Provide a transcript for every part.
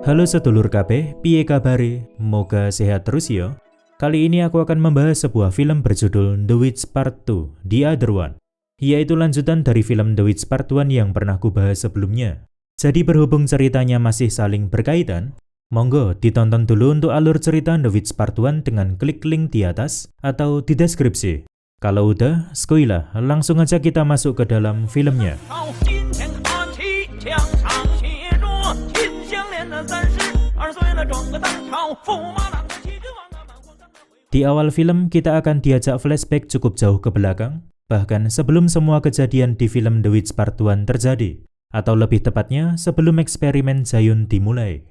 Halo sedulur kabeh, piye kabare? Moga sehat terus ya. Kali ini aku akan membahas sebuah film berjudul The Witch Part 2, The Other One, yaitu lanjutan dari film The Witch Part 1 yang pernah kubahas sebelumnya. Jadi berhubung ceritanya masih saling berkaitan, monggo ditonton dulu untuk alur cerita The Witch Part 1 dengan klik link di atas atau di deskripsi. Kalau udah, skuilah, langsung aja kita masuk ke dalam filmnya. Di awal film, kita akan diajak flashback cukup jauh ke belakang, bahkan sebelum semua kejadian di film The Witch Part 1 terjadi, atau lebih tepatnya sebelum eksperimen Zayun dimulai.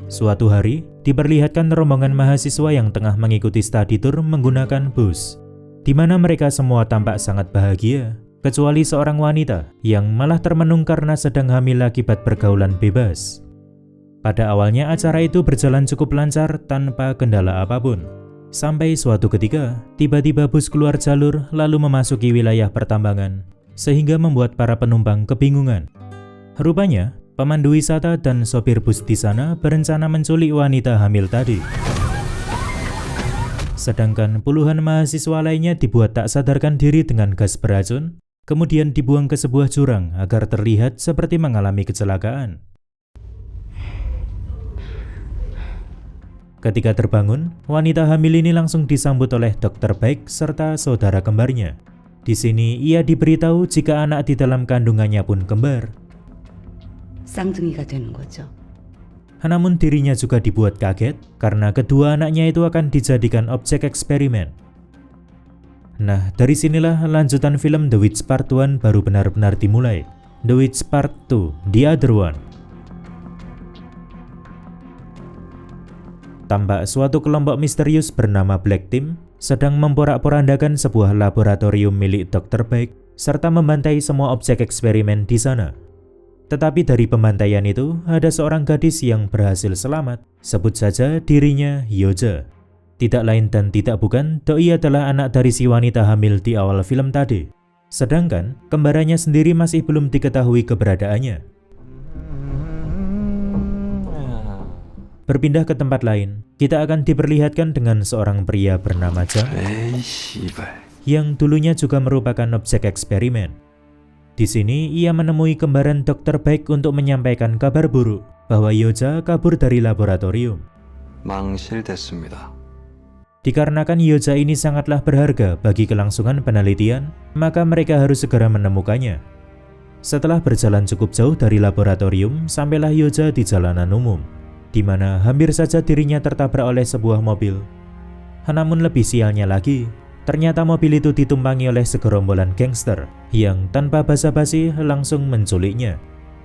Suatu hari, diperlihatkan rombongan mahasiswa yang tengah mengikuti study tour menggunakan bus, di mana mereka semua tampak sangat bahagia, kecuali seorang wanita yang malah termenung karena sedang hamil akibat pergaulan bebas. Pada awalnya acara itu berjalan cukup lancar tanpa kendala apapun. Sampai suatu ketika, tiba-tiba bus keluar jalur lalu memasuki wilayah pertambangan, sehingga membuat para penumpang kebingungan. Rupanya, pemandu wisata dan sopir bus di sana berencana menculik wanita hamil tadi. Sedangkan puluhan mahasiswa lainnya dibuat tak sadarkan diri dengan gas beracun, kemudian dibuang ke sebuah jurang agar terlihat seperti mengalami kecelakaan. Ketika terbangun, wanita hamil ini langsung disambut oleh dokter baik serta saudara kembarnya. Di sini ia diberitahu jika anak di dalam kandungannya pun kembar. 쌍둥이가 되는 거죠. Namun dirinya juga dibuat kaget karena kedua anaknya itu akan dijadikan objek eksperimen. Nah, dari sinilah lanjutan film The Witch Part 1 baru benar-benar dimulai. The Witch Part 2, The Other One. Tampak suatu kelompok misterius bernama Black Team sedang memporak-porandakan sebuah laboratorium milik Dr. Baik serta membantai semua objek eksperimen di sana. Tetapi dari pembantaian itu, ada seorang gadis yang berhasil selamat. Sebut saja dirinya Hyoja. Tidak lain dan tidak bukan, doi adalah anak dari si wanita hamil di awal film tadi. Sedangkan, kembarannya sendiri masih belum diketahui keberadaannya. Berpindah ke tempat lain, kita akan diperlihatkan dengan seorang pria bernama Jang, yang dulunya juga merupakan objek eksperimen. Di sini, ia menemui kembaran dokter baik untuk menyampaikan kabar buruk bahwa Hyoja kabur dari laboratorium. 망실됐습니다. Dikarenakan Hyoja ini sangatlah berharga bagi kelangsungan penelitian, maka mereka harus segera menemukannya. Setelah berjalan cukup jauh dari laboratorium, sampailah Hyoja di jalanan umum, di mana hampir saja dirinya tertabrak oleh sebuah mobil. Namun lebih sialnya lagi, ternyata mobil itu ditumpangi oleh segerombolan gangster yang tanpa basa-basi langsung menculiknya.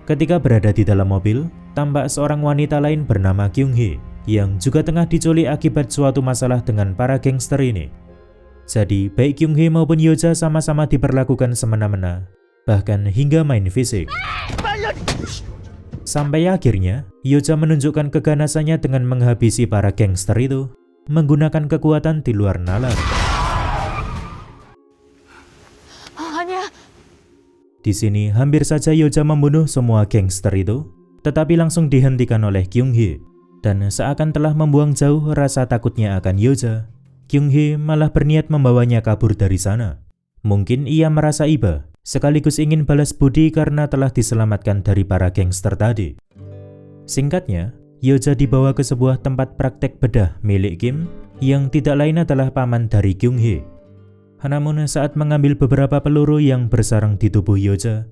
Ketika berada di dalam mobil, tampak seorang wanita lain bernama Kyung-hee yang juga tengah diculik akibat suatu masalah dengan para gangster ini. Jadi, baik Kyung-hee maupun Hyoja sama-sama diperlakukan semena-mena, bahkan hingga main fisik. Sampai akhirnya, Hyoja menunjukkan keganasannya dengan menghabisi para gangster itu menggunakan kekuatan di luar nalar. Di sini hampir saja Hyoja membunuh semua gangster itu, tetapi langsung dihentikan oleh Kyung-hee. Dan seakan telah membuang jauh rasa takutnya akan Hyoja, Kyung-hee malah berniat membawanya kabur dari sana. Mungkin ia merasa iba, sekaligus ingin balas budi karena telah diselamatkan dari para gangster tadi. Singkatnya, Hyoja dibawa ke sebuah tempat praktek bedah milik Kim yang tidak lain adalah paman dari Kyung-hee. Namun saat mengambil beberapa peluru yang bersarang di tubuh Hyoja,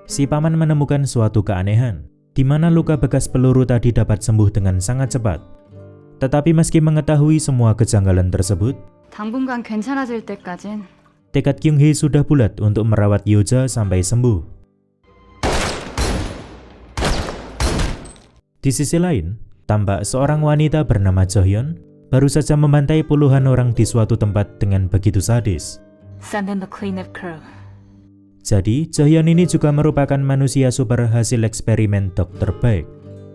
si paman menemukan suatu keanehan, di mana luka bekas peluru tadi dapat sembuh dengan sangat cepat. Tetapi meski mengetahui semua kejanggalan tersebut, 당분간 괜찮아질 때까진 tekad Kyung-hee sudah bulat untuk merawat Hyoja sampai sembuh. Di sisi lain, tampak seorang wanita bernama Jo-hyun baru saja membantai puluhan orang di suatu tempat dengan begitu sadis. Send in the cleanup crew. Jadi, Jo-hyun ini juga merupakan manusia super hasil eksperimen Dr. Baek.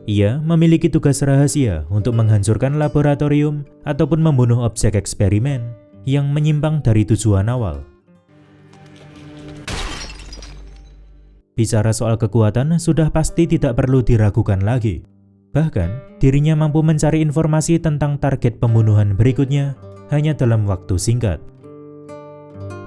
Ia memiliki tugas rahasia untuk menghancurkan laboratorium ataupun membunuh objek eksperimen yang menyimpang dari tujuan awal. Bicara soal kekuatan sudah pasti tidak perlu diragukan lagi. Bahkan, dirinya mampu mencari informasi tentang target pembunuhan berikutnya hanya dalam waktu singkat.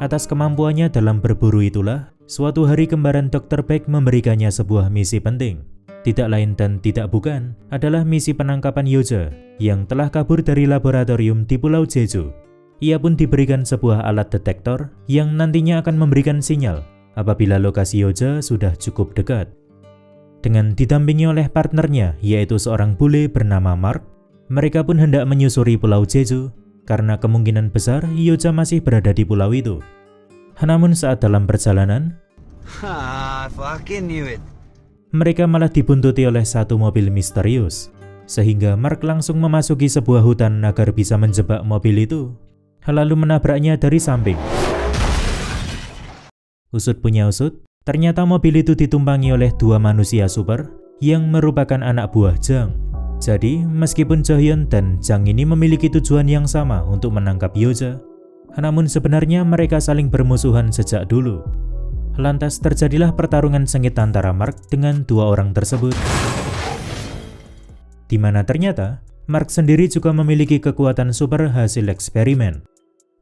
Atas kemampuannya dalam berburu itulah, suatu hari kembaran Dr. Beck memberikannya sebuah misi penting. Tidak lain dan tidak bukan adalah misi penangkapan Yoja yang telah kabur dari laboratorium di Pulau Jeju. Ia pun diberikan sebuah alat detektor yang nantinya akan memberikan sinyal apabila lokasi Yoja sudah cukup dekat. Dengan didampingi oleh partnernya, yaitu seorang bule bernama Mark, mereka pun hendak menyusuri Pulau Jeju karena kemungkinan besar Yoja masih berada di pulau itu. Namun saat dalam perjalanan, fucking knew it. mereka malah dibuntuti oleh satu mobil misterius, sehingga Mark langsung memasuki sebuah hutan agar bisa menjebak mobil itu, lalu menabraknya dari samping. Usut punya usut, ternyata mobil itu ditumpangi oleh dua manusia super yang merupakan anak buah Jang. Jadi, meskipun Jaehyun dan Jang ini memiliki tujuan yang sama untuk menangkap Yoja, namun sebenarnya mereka saling bermusuhan sejak dulu. Lantas terjadilah pertarungan sengit antara Mark dengan dua orang tersebut, di mana ternyata Mark sendiri juga memiliki kekuatan super hasil eksperimen.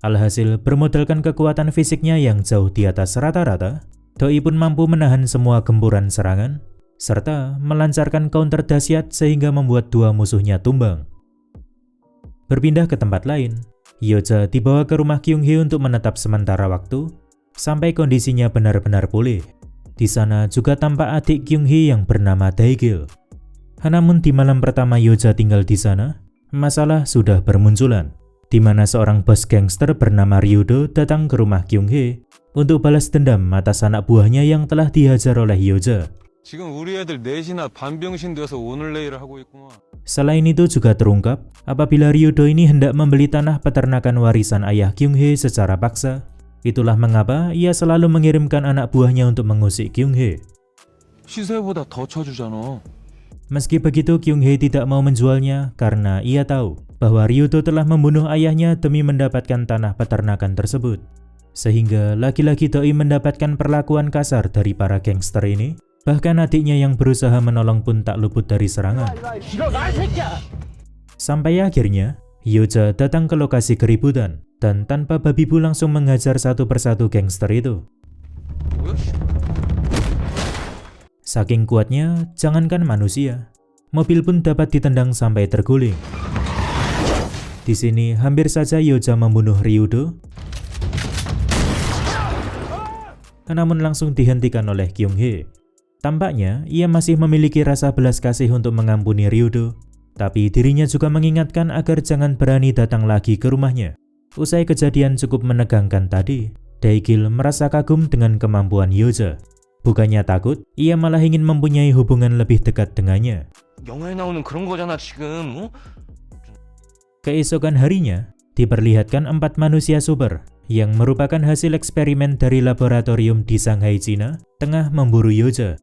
Alhasil bermodalkan kekuatan fisiknya yang jauh di atas rata-rata, Doi pun mampu menahan semua gempuran serangan, serta melancarkan counter dahsyat sehingga membuat dua musuhnya tumbang. Berpindah ke tempat lain, Yoja dibawa ke rumah Kyung-hee untuk menetap sementara waktu, sampai kondisinya benar-benar pulih. Di sana juga tampak adik Kyung-hee yang bernama Dae-gil. Namun di malam pertama Yoja tinggal di sana, masalah sudah bermunculan, di mana seorang bos gangster bernama Ryudo datang ke rumah Kyung-hee untuk balas dendam atas anak buahnya yang telah dihajar oleh Yoja. 지금 우리 애들 넷이나 반병신 되어서 오늘 내일을 하고 있구만. Selain itu juga terungkap apabila Ryudo ini hendak membeli tanah peternakan warisan ayah Kyung-hee secara paksa. Itulah mengapa ia selalu mengirimkan anak buahnya untuk mengusik Kyung-hee. 시세보다 더 쳐주잖아. Meski begitu, Kyung-hee tidak mau menjualnya karena ia tahu bahwa Ryudo telah membunuh ayahnya demi mendapatkan tanah peternakan tersebut. Sehingga lagi-lagi Doi mendapatkan perlakuan kasar dari para gangster ini. Bahkan adiknya yang berusaha menolong pun tak luput dari serangan. Sampai akhirnya, Yoja datang ke lokasi keributan dan tanpa babi bu langsung menghajar satu persatu gangster itu. Saking kuatnya, jangankan manusia, mobil pun dapat ditendang sampai terguling. Di sini hampir saja Yoja membunuh Ryudo, namun langsung dihentikan oleh Kyung-hee. Tampaknya ia masih memiliki rasa belas kasih untuk mengampuni Ryudo, tapi dirinya juga mengingatkan agar jangan berani datang lagi ke rumahnya. Usai kejadian cukup menegangkan tadi, Dae-gil merasa kagum dengan kemampuan Yoja. Bukannya takut, ia malah ingin mempunyai hubungan lebih dekat dengannya. 영화에 나오는 그런 거잖아 지금. Keesokan harinya, diperlihatkan 4 manusia super yang merupakan hasil eksperimen dari laboratorium di Shanghai, Cina, tengah memburu Yoja.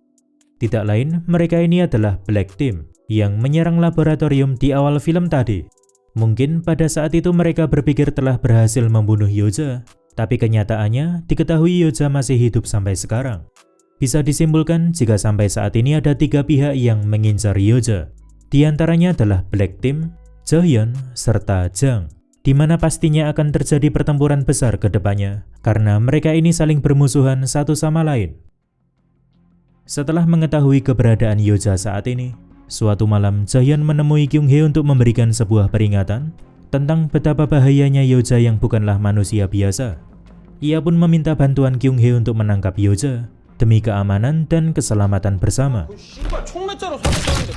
Tidak lain, mereka ini adalah Black Team yang menyerang laboratorium di awal film tadi. Mungkin pada saat itu mereka berpikir telah berhasil membunuh Yoja, tapi kenyataannya diketahui Yoja masih hidup sampai sekarang. Bisa disimpulkan jika sampai saat ini ada 3 pihak yang mengincar Yoja. Di antaranya adalah Black Team, Jaehyun, serta Jang, di mana pastinya akan terjadi pertempuran besar ke depannya karena mereka ini saling bermusuhan satu sama lain. Setelah mengetahui keberadaan Yoja saat ini, suatu malam Jaehyun menemui Kyung-hee untuk memberikan sebuah peringatan tentang betapa bahayanya Yoja yang bukanlah manusia biasa. Ia pun meminta bantuan Kyung-hee untuk menangkap Yoja demi keamanan dan keselamatan bersama.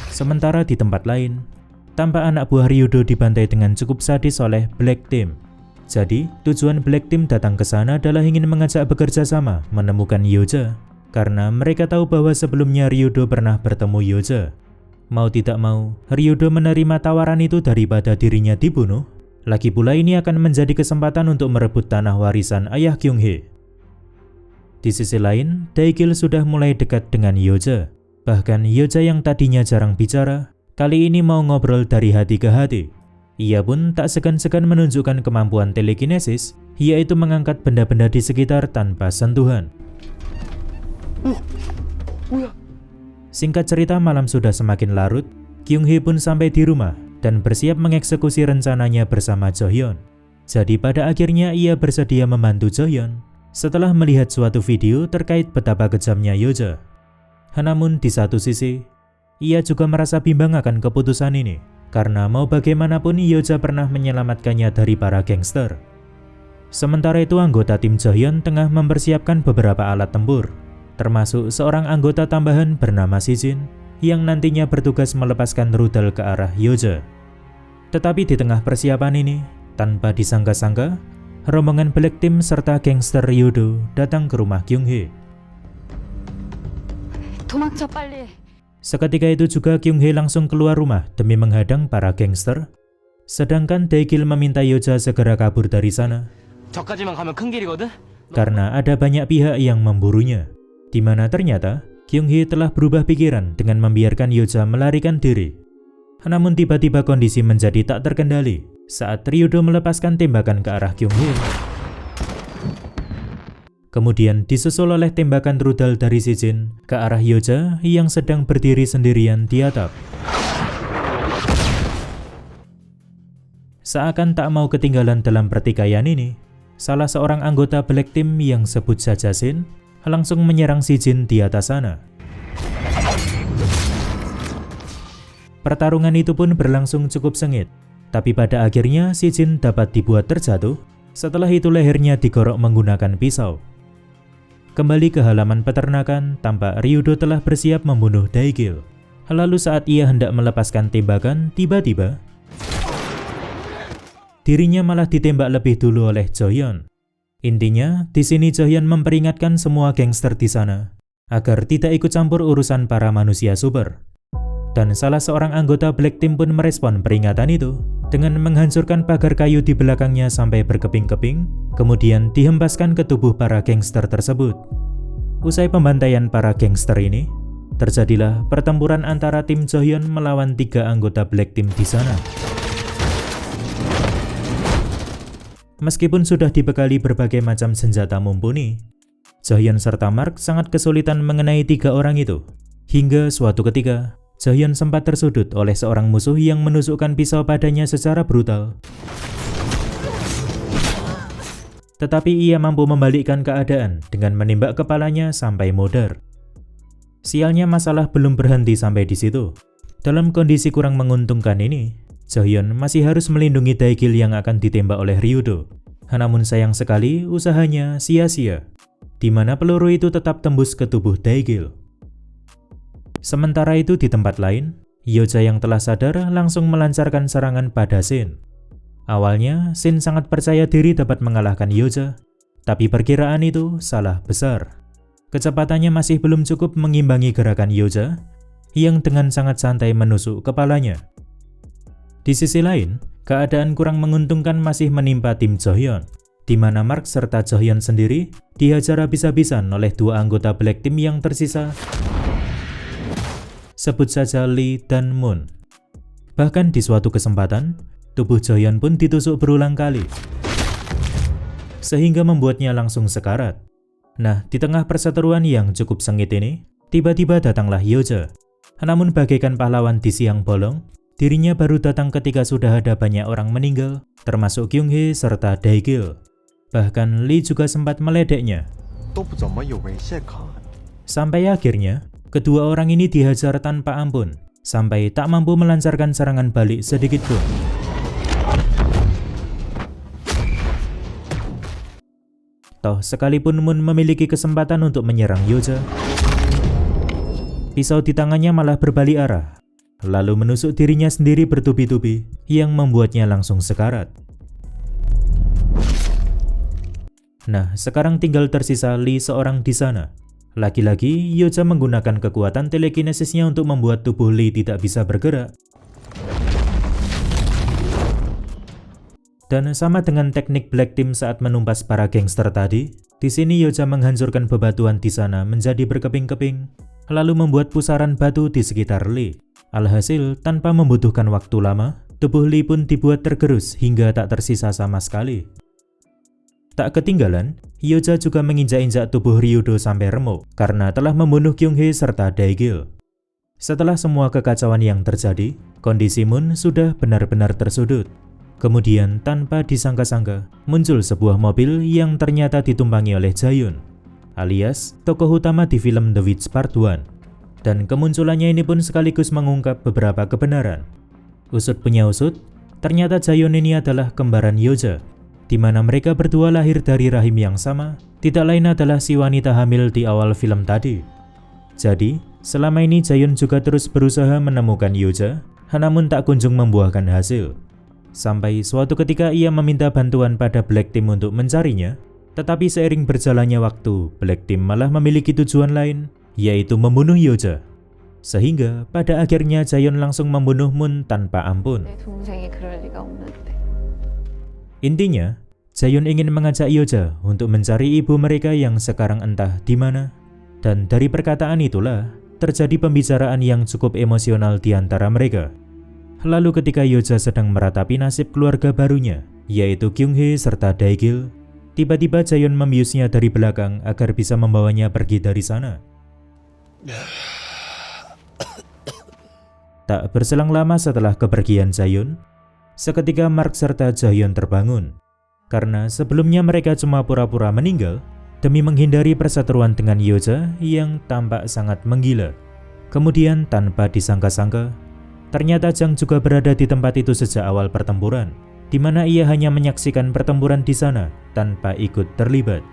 Sementara di tempat lain, tampak anak buah Ryudo dibantai dengan cukup sadis oleh Black Team. Jadi, tujuan Black Team datang ke sana adalah ingin mengajak bekerja sama menemukan Yoja, karena mereka tahu bahwa sebelumnya Ryudo pernah bertemu Yoja. Mau tidak mau, Ryudo menerima tawaran itu daripada dirinya dibunuh. Lagi pula ini akan menjadi kesempatan untuk merebut tanah warisan ayah Kyung-hee. Di sisi lain, Dae-gil sudah mulai dekat dengan Yoja. Bahkan Yoja yang tadinya jarang bicara, kali ini mau ngobrol dari hati ke hati. Ia pun tak segan-segan menunjukkan kemampuan telekinesis, yaitu mengangkat benda-benda di sekitar tanpa sentuhan. Singkat cerita, malam sudah semakin larut. Kyung-hee pun sampai di rumah dan bersiap mengeksekusi rencananya bersama Jo-hyun. Jadi pada akhirnya ia bersedia membantu Jo-hyun setelah melihat suatu video terkait betapa kejamnya Yeoja. Namun di satu sisi, ia juga merasa bimbang akan keputusan ini, karena mau bagaimanapun Yeoja pernah menyelamatkannya dari para gangster. Sementara itu anggota tim Jo-hyun tengah mempersiapkan beberapa alat tempur, termasuk seorang anggota tambahan bernama Si-jin yang nantinya bertugas melepaskan rudal ke arah Yeoja. Tetapi di tengah persiapan ini, tanpa disangka-sangka, rombongan Black Team serta gangster Ryudo datang ke rumah Kyung-hee. 도망쳐 빨리. Seketika itu juga Kyung-hee langsung keluar rumah demi menghadang para gangster, sedangkan Dae-gil meminta Yeoja segera kabur dari sana 저까지만 가면 큰 길이거든? karena ada banyak pihak yang memburunya, di mana ternyata Kyung-hee telah berubah pikiran dengan membiarkan Yeoja melarikan diri. Namun tiba-tiba kondisi menjadi tak terkendali saat Ryudo melepaskan tembakan ke arah Kyung-hee. Kemudian disusul oleh tembakan rudal dari Si-jin ke arah Yeoja yang sedang berdiri sendirian di atap. Seakan tak mau ketinggalan dalam pertikaian ini, salah seorang anggota Black Team yang sebut saja Shin langsung menyerang Si-jin di atas sana. Pertarungan itu pun berlangsung cukup sengit, tapi pada akhirnya Si-jin dapat dibuat terjatuh. Setelah itu lehernya digorok menggunakan pisau. Kembali ke halaman peternakan, tampak Ryudo telah bersiap membunuh Dae-gil. Lalu saat ia hendak melepaskan tembakan, tiba-tiba dirinya malah ditembak lebih dulu oleh Jo-hyun. Intinya, di sini Jo-hyun memperingatkan semua gangster di sana agar tidak ikut campur urusan para manusia super. Dan salah seorang anggota Black Team pun merespon peringatan itu dengan menghancurkan pagar kayu di belakangnya sampai berkeping-keping, kemudian dihempaskan ke tubuh para gangster tersebut. Usai pembantaian para gangster ini, terjadilah pertempuran antara tim Jo-hyun melawan 3 anggota Black Team di sana. Meskipun sudah dibekali berbagai macam senjata mumpuni, Jo-hyun serta Mark sangat kesulitan mengenai 3 orang itu. Hingga suatu ketika, Jo-hyun sempat tersudut oleh seorang musuh yang menusukkan pisau padanya secara brutal. Tetapi ia mampu membalikkan keadaan dengan menembak kepalanya sampai modar. Sialnya masalah belum berhenti sampai di situ. Dalam kondisi kurang menguntungkan ini, Jo-hyun masih harus melindungi Dae-gil yang akan ditembak oleh Ryudo. Namun sayang sekali usahanya sia-sia, di mana peluru itu tetap tembus ke tubuh Dae-gil. Sementara itu di tempat lain, Yeoja yang telah sadar langsung melancarkan serangan pada Shin. Awalnya, Shin sangat percaya diri dapat mengalahkan Yeoja, tapi perkiraan itu salah besar. Kecepatannya masih belum cukup mengimbangi gerakan Yeoja yang dengan sangat santai menusuk kepalanya. Di sisi lain, keadaan kurang menguntungkan masih menimpa tim Jo-hyun, di mana Mark serta Jo-hyun sendiri dihajar habis-habisan oleh 2 anggota Black Team yang tersisa, sebut saja Lee dan Moon. Bahkan di suatu kesempatan, tubuh Jo-hyun pun ditusuk berulang kali, sehingga membuatnya langsung sekarat. Nah, di tengah perseteruan yang cukup sengit ini, tiba-tiba datanglah Yeoja. Namun bagaikan pahlawan di siang bolong, dirinya baru datang ketika sudah ada banyak orang meninggal, termasuk Kyung-hee serta Dae-gil. Bahkan Lee juga sempat meledeknya. Sampai akhirnya, kedua orang ini dihajar tanpa ampun, sampai tak mampu melancarkan serangan balik sedikit pun. Toh sekalipun Moon memiliki kesempatan untuk menyerang Yeoja, pisau di tangannya malah berbalik arah, lalu menusuk dirinya sendiri bertubi-tubi yang membuatnya langsung sekarat. Nah, sekarang tinggal tersisa Lee seorang di sana. Lagi-lagi, Yeoja menggunakan kekuatan telekinesisnya untuk membuat tubuh Lee tidak bisa bergerak. Dan sama dengan teknik Black Team saat menumpas para gangster tadi, di sini Yeoja menghancurkan bebatuan di sana menjadi berkeping-keping, lalu membuat pusaran batu di sekitar Lee. Alhasil, tanpa membutuhkan waktu lama, tubuh Lee pun dibuat tergerus hingga tak tersisa sama sekali. Tak ketinggalan, Hyoja juga menginjak-injak tubuh Ryudo sampai remuk karena telah membunuh Kyung-hee serta Dae-gil. Setelah semua kekacauan yang terjadi, kondisi Moon sudah benar-benar tersudut. Kemudian tanpa disangka-sangka, muncul sebuah mobil yang ternyata ditumpangi oleh Jaehyun, alias tokoh utama di film The Witch Part 1. Dan kemunculannya ini pun sekaligus mengungkap beberapa kebenaran. Usut punya usut, ternyata Jaehyun ini adalah kembaran Hyoja, di mana mereka berdua lahir dari rahim yang sama, tidak lain adalah si wanita hamil di awal film tadi. Jadi, selama ini Jaehyun juga terus berusaha menemukan Hyoja, namun tak kunjung membuahkan hasil. Sampai suatu ketika ia meminta bantuan pada Black Team untuk mencarinya, tetapi seiring berjalannya waktu, Black Team malah memiliki tujuan lain, yaitu membunuh Hyoja. Sehingga pada akhirnya Jaehyun langsung membunuh Moon tanpa ampun. 내 동생이 그럴 리가 없는데. Intinya, Jaehyun ingin mengajak Hyoja untuk mencari ibu mereka yang sekarang entah di mana. Dan dari perkataan itulah, terjadi pembicaraan yang cukup emosional di antara mereka. Lalu ketika Hyoja sedang meratapi nasib keluarga barunya, yaitu Kyung-hee serta Dae-gil, tiba-tiba Jaehyun membiusnya dari belakang agar bisa membawanya pergi dari sana. Tak berselang lama setelah kepergian Jaehyun, seketika Mark serta Jaehyun terbangun. Karena sebelumnya mereka cuma pura-pura meninggal demi menghindari perseteruan dengan Hyoja yang tampak sangat menggila. Kemudian tanpa disangka-sangka, ternyata Jang juga berada di tempat itu sejak awal pertempuran, di mana ia hanya menyaksikan pertempuran di sana tanpa ikut terlibat.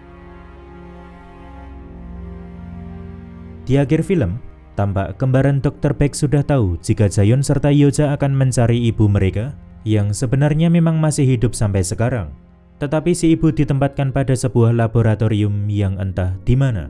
Di akhir film, tampak kembaran Dr. Baek sudah tahu jika Jaehyun serta Hyoja akan mencari ibu mereka yang sebenarnya memang masih hidup sampai sekarang. Tetapi si ibu ditempatkan pada sebuah laboratorium yang entah di mana.